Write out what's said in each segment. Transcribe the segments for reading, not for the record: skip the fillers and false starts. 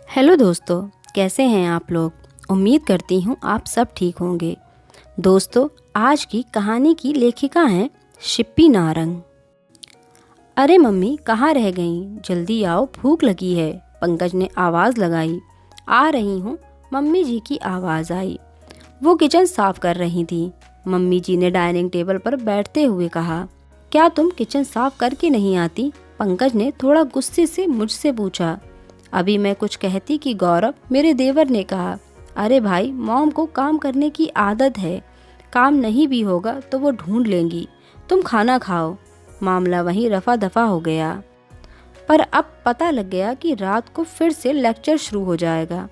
Hello दोस्तों, कैसे हैं आप लोग। उम्मीद करती हूँ आप सब ठीक होंगे। दोस्तों, आज की कहानी की लेखिका हैं शिप्पी नारंग। अरे मम्मी, कहाँ रह गईं? जल्दी आओ, भूख लगी है। पंकज ने आवाज़ लगाई। आ रही हूँ, मम्मी जी की आवाज़ आई। वो किचन साफ कर रही थी। मम्मी जी ने डाइनिंग टेबल पर बैठते हुए कहा, क्या तुम किचन साफ करके नहीं आती? पंकज ने थोड़ा गुस्से से मुझसे पूछा। अभी मैं कुछ कहती कि गौरव, मेरे देवर ने कहा, अरे भाई, मॉम को काम करने की आदत है, काम नहीं भी होगा तो वो ढूंढ लेंगी, तुम खाना खाओ। मामला वहीं रफा दफा हो गया। पर अब पता लग गया कि रात को फिर से लेक्चर शुरू हो जाएगा।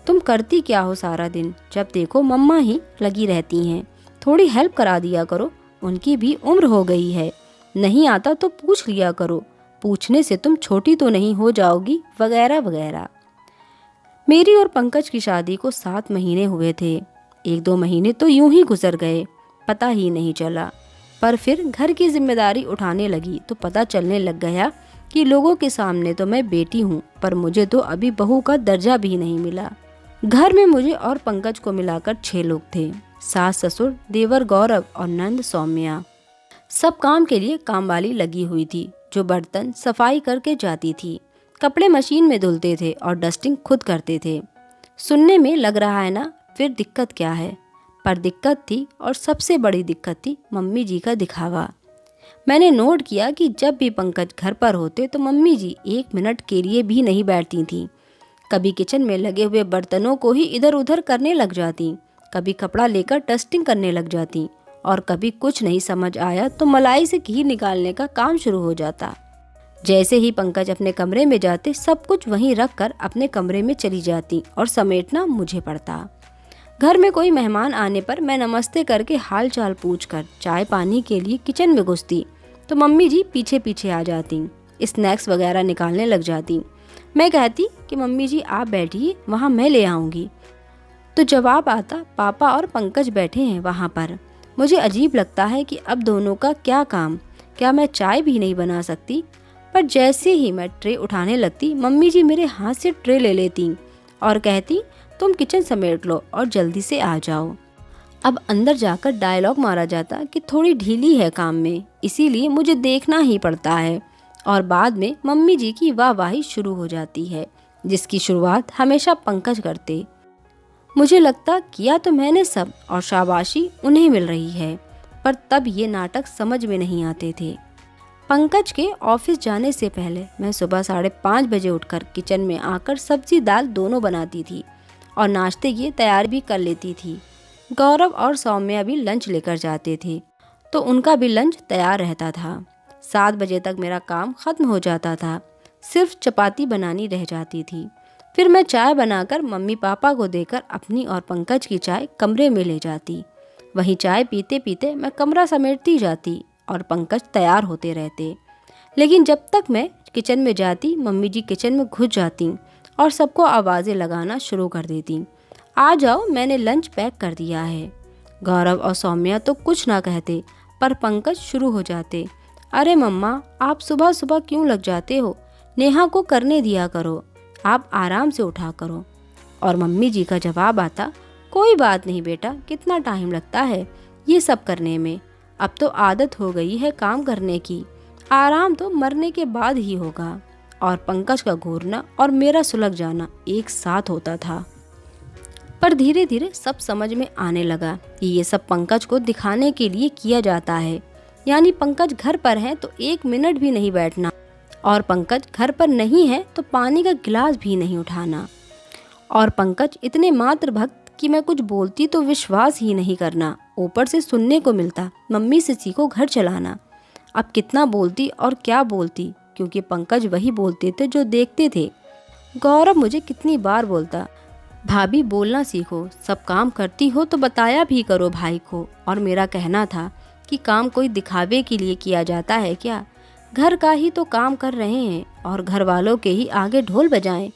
तुम करती क्या हो सारा दिन? जब देखो मम्मा ही लगी रहती हैं। थोड़ी हेल्प करा दिया करो, उनकी भी उम्र हो गई है। नहीं आता तो पूछ लिया करो, पूछने से तुम छोटी तो नहीं हो जाओगी, वगैरह वगैरह। मेरी और पंकज की शादी को 7 महीने हुए थे। 1-2 महीने तो यूं ही गुजर गए, पता ही नहीं चला। पर फिर घर की जिम्मेदारी उठाने लगी तो पता चलने लग गया कि लोगों के सामने तो मैं बेटी हूँ, पर मुझे तो अभी बहू का दर्जा भी नहीं मिला। घर में मुझे और पंकज को मिलाकर 6 लोग थे। सास ससुर, देवर गौरव और नंद सौम्या। सब काम के लिए कामवाली लगी हुई थी, जो बर्तन सफाई करके जाती थी, कपड़े मशीन में धुलते थे और डस्टिंग खुद करते थे। सुनने में लग रहा है ना, फिर दिक्कत क्या है? पर दिक्कत थी, और सबसे बड़ी दिक्कत थी मम्मी जी का दिखावा। मैंने नोट किया कि जब भी पंकज घर पर होते तो मम्मी जी 1 मिनट के लिए भी नहीं बैठती थीं। कभी किचन में लगे हुए बर्तनों को ही इधर उधर करने लग जाती, कभी कपड़ा लेकर डस्टिंग करने लग जाती, और कभी कुछ नहीं समझ आया तो मलाई से घी निकालने का काम शुरू हो जाता। जैसे ही पंकज अपने कमरे में जाते, सब कुछ वहीं रख कर अपने कमरे में चली जाती और समेटना मुझे पड़ता। घर में कोई मेहमान आने पर मैं नमस्ते करके हाल चाल पूछकर चाय पानी के लिए किचन में घुसती तो मम्मी जी पीछे पीछे आ जाती, स्नैक्स वगैरह निकालने लग जाती। मैं कहती कि मम्मी जी आप बैठिए, वहाँ मैं ले आऊँगी। तो जवाब आता, पापा और पंकज बैठे हैं वहाँ पर। मुझे अजीब लगता है कि अब दोनों का क्या काम, क्या मैं चाय भी नहीं बना सकती? पर जैसे ही मैं ट्रे उठाने लगती, मम्मी जी मेरे हाथ से ट्रे ले लेती और कहती, तुम किचन समेट लो और जल्दी से आ जाओ। अब अंदर जाकर डायलॉग मारा जाता कि थोड़ी ढीली है काम में, इसीलिए मुझे देखना ही पड़ता है। और बाद में मम्मी जी की वाहवाही शुरू हो जाती है, जिसकी शुरुआत हमेशा पंकज करते। मुझे लगता किया तो मैंने सब और शाबाशी उन्हें मिल रही है, पर तब ये नाटक समझ में नहीं आते थे। पंकज के ऑफिस जाने से पहले मैं सुबह 5:30 बजे उठकर किचन में आकर सब्जी दाल दोनों बनाती थी और नाश्ते की तैयारी भी कर लेती थी। गौरव और सौम्या भी लंच लेकर जाते थे, तो उनका भी लंच तैयार रहता था। 7 बजे तक मेरा काम खत्म हो जाता था, सिर्फ चपाती बनानी रह जाती थी। फिर मैं चाय बनाकर मम्मी पापा को देकर अपनी और पंकज की चाय कमरे में ले जाती। वहीं चाय पीते पीते मैं कमरा समेटती जाती और पंकज तैयार होते रहते। लेकिन जब तक मैं किचन में जाती, मम्मी जी किचन में घुस जाती और सबको आवाज़ें लगाना शुरू कर देती, आ जाओ, मैंने लंच पैक कर दिया है। गौरव और सौम्या तो कुछ ना कहते, पर पंकज शुरू हो जाते, अरे मम्मा, आप सुबह सुबह क्यों लग जाते हो? नेहा को करने दिया करो, आप आराम से उठा करो। और मम्मी जी का जवाब आता, कोई बात नहीं बेटा, कितना टाइम लगता है ये सब करने में, अब तो आदत हो गई है काम करने की, आराम तो मरने के बाद ही होगा। और पंकज का घूरना और मेरा सुलग जाना एक साथ होता था। पर धीरे धीरे सब समझ में आने लगा कि ये सब पंकज को दिखाने के लिए किया जाता है। यानी पंकज घर पर है तो 1 मिनट भी नहीं बैठना, और पंकज घर पर नहीं है तो पानी का गिलास भी नहीं उठाना। और पंकज इतने मात्र भक्त कि मैं कुछ बोलती तो विश्वास ही नहीं करना, ऊपर से सुनने को मिलता, मम्मी से सीखो घर चलाना। अब कितना बोलती और क्या बोलती, क्योंकि पंकज वही बोलते थे जो देखते थे। गौरव मुझे कितनी बार बोलता, भाभी बोलना सीखो, सब काम करती हो तो बताया भी करो भाई को। और मेरा कहना था कि काम कोई दिखावे के लिए किया जाता है क्या? घर का ही तो काम कर रहे हैं और घर वालों के ही आगे ढोल बजाएं।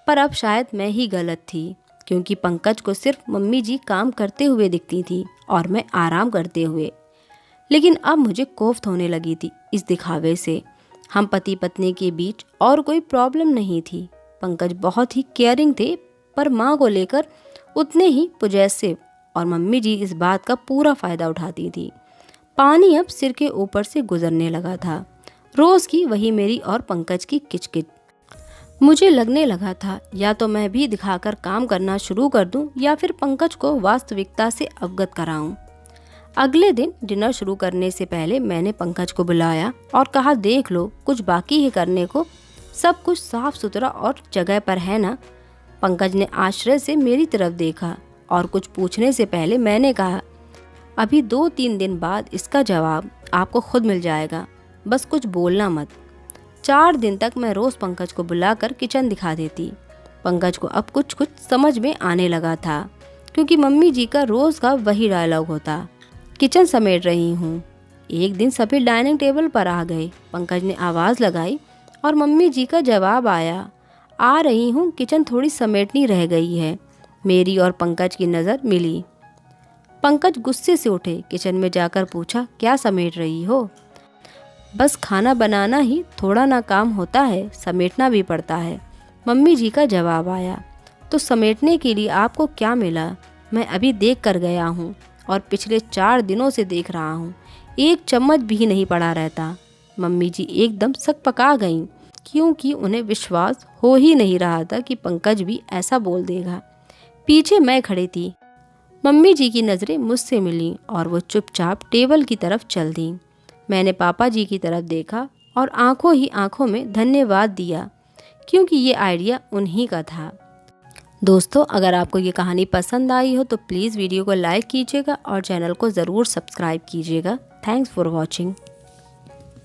पर अब शायद मैं ही गलत थी, क्योंकि पंकज को सिर्फ मम्मी जी काम करते हुए दिखती थी और मैं आराम करते हुए। लेकिन अब मुझे कोफ्त होने लगी थी इस दिखावे से। हम पति पत्नी के बीच और कोई प्रॉब्लम नहीं थी, पंकज बहुत ही केयरिंग थे, पर माँ को लेकर उतने ही पॉजेसिव, और मम्मी जी इस बात का पूरा फ़ायदा उठाती थी। पानी अब सिर के ऊपर से गुजरने लगा था। रोज़ की वही मेरी और पंकज की किचकिच। मुझे लगने लगा था या तो मैं भी दिखाकर काम करना शुरू कर दूं या फिर पंकज को वास्तविकता से अवगत कराऊं। अगले दिन डिनर शुरू करने से पहले मैंने पंकज को बुलाया और कहा, देख लो, कुछ बाकी है करने को, सब कुछ साफ सुथरा और जगह पर है ना। पंकज ने आश्चर्य से मेरी तरफ देखा और कुछ पूछने से पहले मैंने कहा, अभी 2-3 दिन बाद इसका जवाब आपको खुद मिल जाएगा, बस कुछ बोलना मत। 4 दिन तक मैं रोज़ पंकज को बुलाकर किचन दिखा देती। पंकज को अब कुछ कुछ समझ में आने लगा था, क्योंकि मम्मी जी का रोज़ का वही डायलॉग होता, किचन समेट रही हूँ। एक दिन सभी डाइनिंग टेबल पर आ गए। पंकज ने आवाज़ लगाई और मम्मी जी का जवाब आया, आ रही हूँ, किचन थोड़ी समेटनी रह गई है। मेरी और पंकज की नज़र मिली। पंकज गुस्से से उठे, किचन में जाकर पूछा, क्या समेट रही हो? बस खाना बनाना ही थोड़ा ना काम होता है, समेटना भी पड़ता है। मम्मी जी का जवाब आया, तो समेटने के लिए आपको क्या मिला? मैं अभी देख कर गया हूँ और पिछले 4 दिनों से देख रहा हूँ, एक चम्मच भी नहीं पड़ा रहता। मम्मी जी एकदम सकपका गईं, क्योंकि उन्हें विश्वास हो ही नहीं रहा था कि पंकज भी ऐसा बोल देगा। पीछे मैं खड़ी थी। मम्मी जी की नज़रें मुझसे मिलीं और वो चुपचाप टेबल की तरफ चल दी। मैंने पापा जी की तरफ देखा और आंखों ही आंखों में धन्यवाद दिया, क्योंकि ये आइडिया उन्हीं का था। दोस्तों, अगर आपको ये कहानी पसंद आई हो तो प्लीज़ वीडियो को लाइक कीजिएगा और चैनल को ज़रूर सब्सक्राइब कीजिएगा। Thanks for watching.